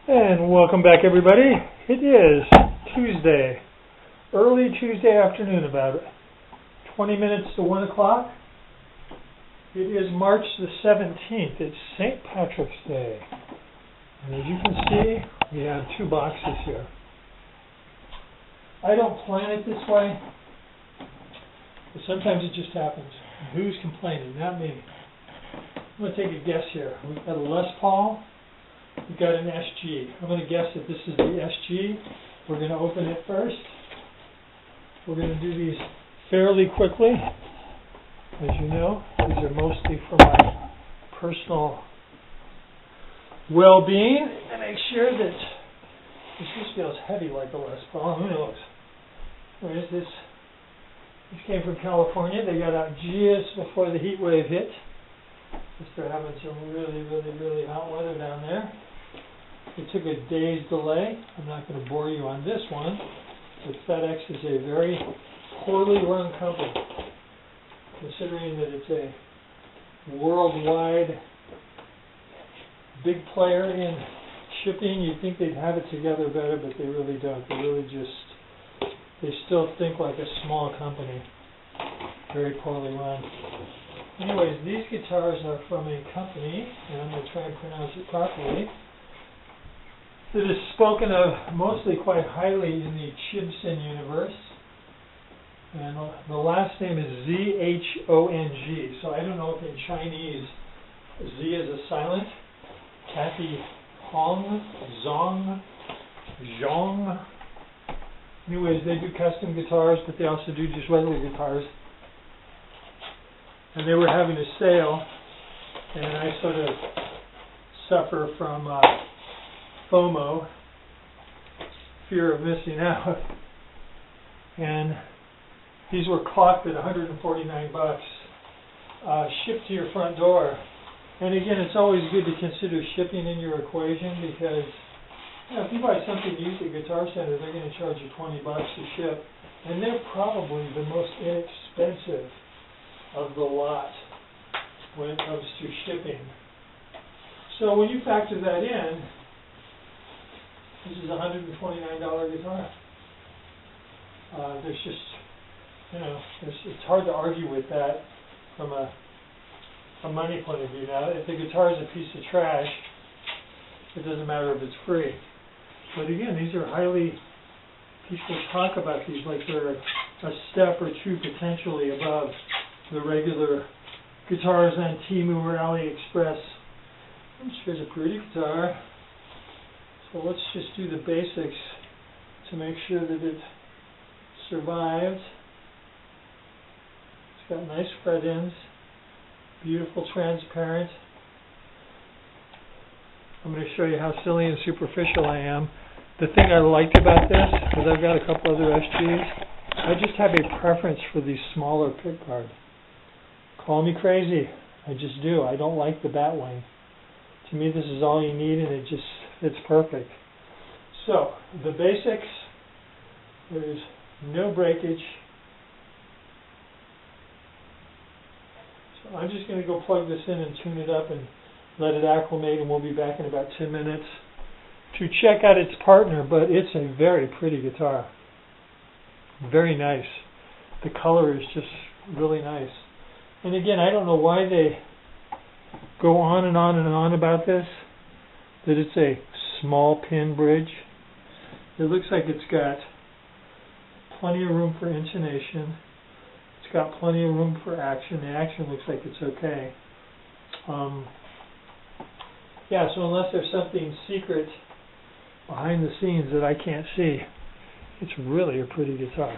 And welcome back, everybody. It is Tuesday, early Tuesday afternoon, about 20 minutes to 1 o'clock. It is March the 17th. It's St. Patrick's Day. And as you can see, we have two boxes here. I don't plan it this way, but sometimes it just happens. Who's complaining? Not me. I'm going to take a guess here. We've got a Les Paul. We've got an SG. I'm going to guess that this is the SG. We're going to open it first. We're going to do these fairly quickly. As you know, these are mostly for my personal well-being. To make sure that this feels heavy like a Les Paul. Who knows? Where is this? This came from California. They got out just before the heat wave hit. They're having some really hot weather down there. It took a day's delay. I'm not going to bore you on this one, but FedEx is a very poorly run company, considering that it's a worldwide big player in shipping. You'd think they'd have it together better, but they really don't. They still think like a small company, very poorly run. Anyways, these guitars are from a company, and I'm going to try and pronounce it properly, that is spoken of mostly quite highly in the Chibson universe. And the last name is Z-H-O-N-G. So I don't know if in Chinese Z is a silent. Cathy Zhong. Anyways, they do custom guitars, but they also do just regular guitars. And they were having a sale, and I sort of suffer from FOMO, fear of missing out. And these were clocked at $149, shipped to your front door. And again, it's always good to consider shipping in your equation, because if you buy something used at Guitar Center, they're going to charge you $20 to ship, and they're probably the most inexpensive of the lot when it comes to shipping. So when you factor that in, this is a $129 guitar. There's just, it's hard to argue with that from a money point of view. Now, if the guitar is a piece of trash, it doesn't matter if it's free. But again, these are people talk about these like they're a step or two potentially above the regular guitars on Temu or AliExpress. Here's a pretty guitar. So let's just do the basics to make sure that it survives. It's got nice fret ends, beautiful transparent. I'm going to show you how silly and superficial I am. The thing I liked about this, because I've got a couple other SGs, I just have a preference for the smaller pickguard. Call me crazy, I just do. I don't like the bat wing. To me, this is all you need, and it's perfect. So, the basics, there's no breakage. So I'm just going to go plug this in and tune it up and let it acclimate, and we'll be back in about 10 minutes to check out its partner, but it's a very pretty guitar. Very nice. The color is just really nice. And again, I don't know why they go on and on and on about this, that it's a small pin bridge. It looks like it's got plenty of room for intonation. It's got plenty of room for action. The action looks like it's okay. Yeah, so unless there's something secret behind the scenes that I can't see, it's really a pretty guitar.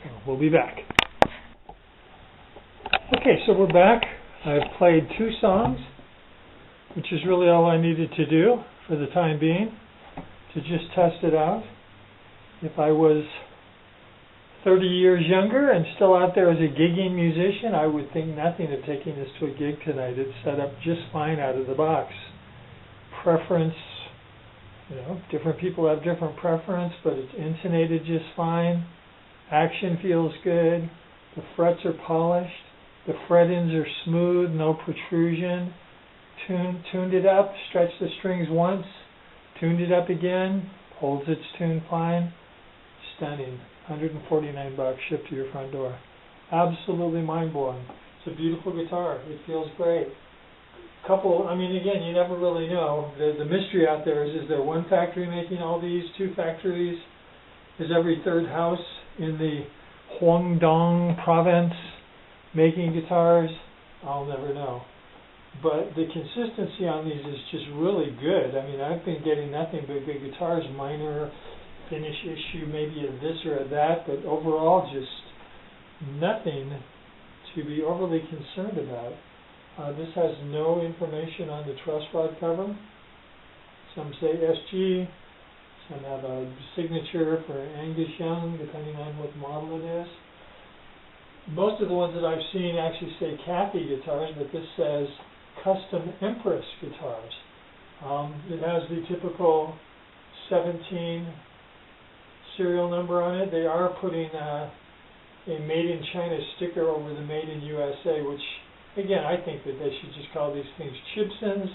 So we'll be back. Okay, so we're back. I've played 2 songs, which is really all I needed to do for the time being, to just test it out. If I was 30 years younger and still out there as a gigging musician, I would think nothing of taking this to a gig tonight. It's set up just fine out of the box. Preference, different people have different preference, but it's intonated just fine. Action feels good. The frets are polished. The fret ends are smooth, no protrusion. Tuned it up, stretched the strings once, Tuned it up again, holds its tune fine. Stunning. $149 shipped to your front door. Absolutely mind-blowing. It's a beautiful guitar. It feels great. Again, you never really know. The mystery out there is there one factory making all these, two factories? Is every third house in the Guangdong province making guitars? I'll never know. But the consistency on these is just really good. I've been getting nothing but good guitars, minor finish issue, maybe a this or a that, but overall just nothing to be overly concerned about. This has no information on the truss rod cover. Some say SG, some have a signature for Angus Young, depending on what model it is. Most of the ones that I've seen actually say Cathy guitars, but this says Custom Empress guitars. It has the typical 17 serial number on it. They are putting a Made in China sticker over the Made in USA, which, again, I think that they should just call these things Chibsons.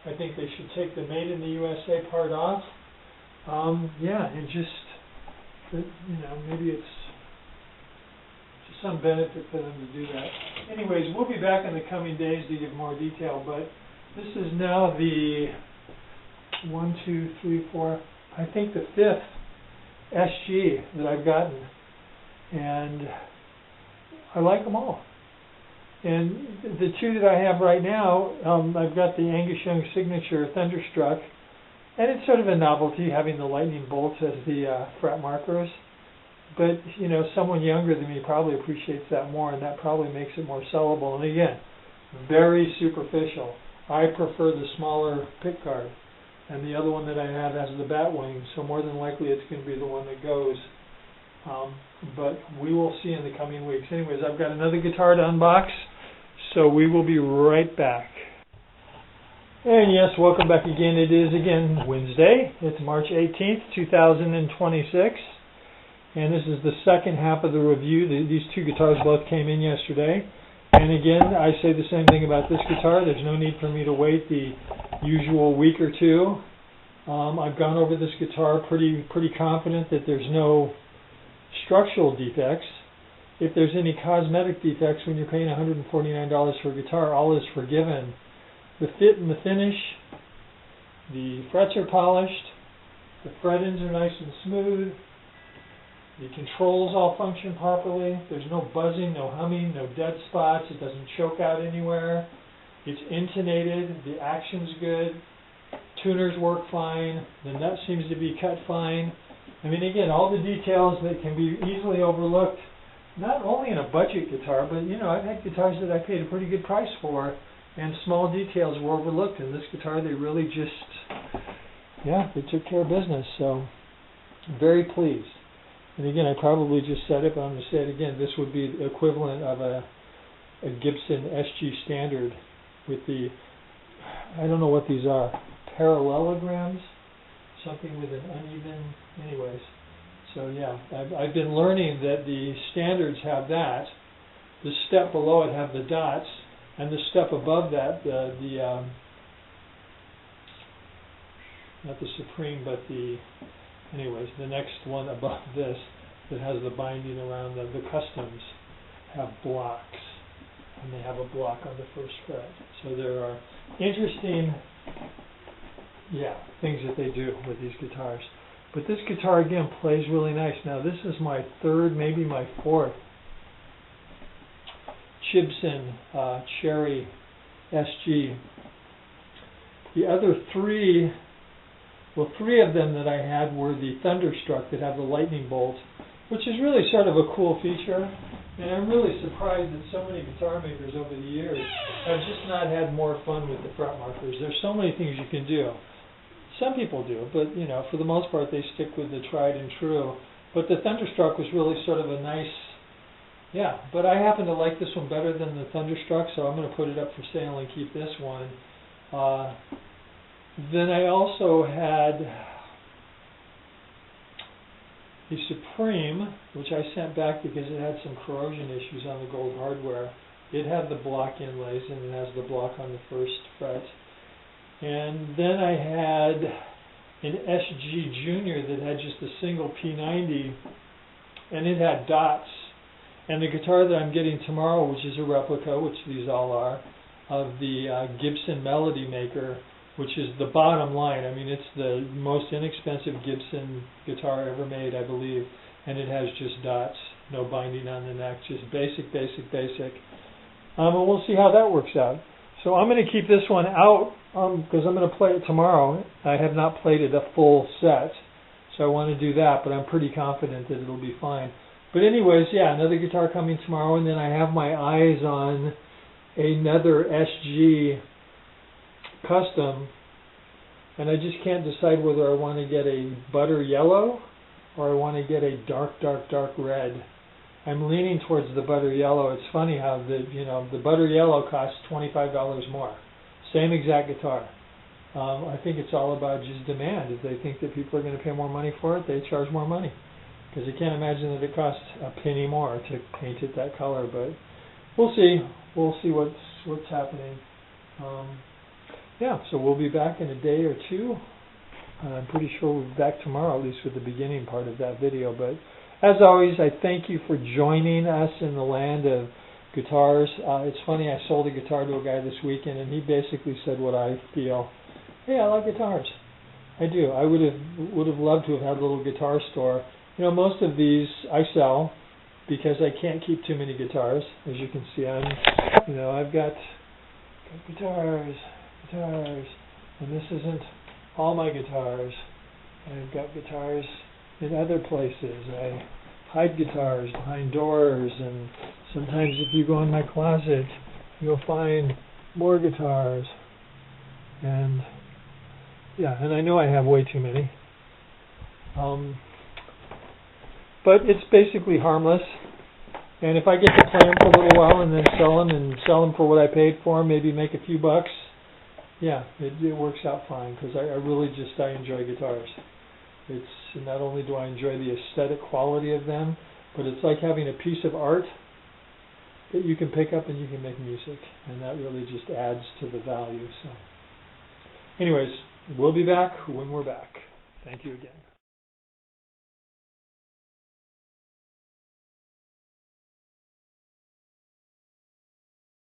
I think they should take the Made in the USA part off. Maybe it's some benefit for them to do that. Anyways, we'll be back in the coming days to give more detail, but this is now the 1, 2, 3, 4, I think the 5th SG that I've gotten, and I like them all. And the two that I have right now, I've got the Angus Young Signature Thunderstruck, and it's sort of a novelty having the lightning bolts as the fret markers. But, someone younger than me probably appreciates that more, and that probably makes it more sellable. And again, very superficial. I prefer the smaller pick guard, and the other one that I have has the bat wing, so more than likely it's going to be the one that goes. But we will see in the coming weeks. Anyways, I've got another guitar to unbox, so we will be right back. And yes, welcome back again. It is again Wednesday. It's March 18th, 2026. And this is the second half of the review. These two guitars both came in yesterday. And again, I say the same thing about this guitar. There's no need for me to wait the usual week or two. I've gone over this guitar pretty confident that there's no structural defects. If there's any cosmetic defects when you're paying $149 for a guitar, all is forgiven. The fit and the finish, the frets are polished, the fret ends are nice and smooth. The controls all function properly. There's no buzzing, no humming, no dead spots. It doesn't choke out anywhere. It's intonated. The action's good. Tuners work fine. The nut seems to be cut fine. Again, all the details that can be easily overlooked, not only in a budget guitar, but, I've had guitars that I paid a pretty good price for, and small details were overlooked. In this guitar, they really just, they took care of business. So, very pleased. And again, I probably just said it, but I'm going to say it again. This would be the equivalent of a Gibson SG Standard with the, I don't know what these are, parallelograms, something with an uneven, anyways. So I've been learning that the standards have that. The step below it have the dots, and the step above that, not the Supreme, but the next one above this that has the binding around them, the Customs, have blocks, and they have a block on the first fret. So there are interesting, things that they do with these guitars. But this guitar, again, plays really nice. Now, this is my third, maybe my fourth Chibson Cherry SG. The other three of them that I had were the Thunderstruck that have the lightning bolt, which is really sort of a cool feature. And I'm really surprised that so many guitar makers over the years have just not had more fun with the fret markers. There's so many things you can do. Some people do, but for the most part they stick with the tried and true. But the Thunderstruck was really sort of a nice, but I happen to like this one better than the Thunderstruck, so I'm going to put it up for sale and keep this one. Then I also had the Supreme, which I sent back because it had some corrosion issues on the gold hardware. It had the block inlays, and it has the block on the first fret. And then I had an SG Junior that had just a single P90, and it had dots. And the guitar that I'm getting tomorrow, which is a replica, which these all are, of the Gibson Melody Maker, which is the bottom line. I mean, it's the most inexpensive Gibson guitar ever made, I believe, and it has just dots, no binding on the neck, just basic. And we'll see how that works out. So I'm going to keep this one out because I'm going to play it tomorrow. I have not played it a full set, so I want to do that, but I'm pretty confident that it'll be fine. But anyways, yeah, another guitar coming tomorrow, and then I have my eyes on another SG custom, and I just can't decide whether I want to get a butter yellow or I want to get a dark red. I'm leaning towards the butter yellow. It's funny how the butter yellow costs $25 more. Same exact guitar. I think it's all about just demand. If they think that people are going to pay more money for it, they charge more money. Because I can't imagine that it costs a penny more to paint it that color. But we'll see. We'll see what's happening. Yeah, so we'll be back in a day or two. I'm pretty sure we'll be back tomorrow, at least with the beginning part of that video. But as always, I thank you for joining us in the land of guitars. It's funny, I sold a guitar to a guy this weekend, and he basically said what I feel. Hey, I like guitars. I do. I would have loved to have had a little guitar store. You know, most of these I sell because I can't keep too many guitars. As you can see, I've got guitars, and this isn't all my guitars. I've got guitars in other places. I hide guitars behind doors, and sometimes if you go in my closet, you'll find more guitars. And yeah, and I know I have way too many. But it's basically harmless. And if I get to play them for a little while and then sell them for what I paid for them, maybe make a few bucks, yeah, it works out fine because I enjoy guitars. It's not only do I enjoy the aesthetic quality of them, but it's like having a piece of art that you can pick up and you can make music, and that really just adds to the value. So anyways, we'll be back when we're back. Thank you again.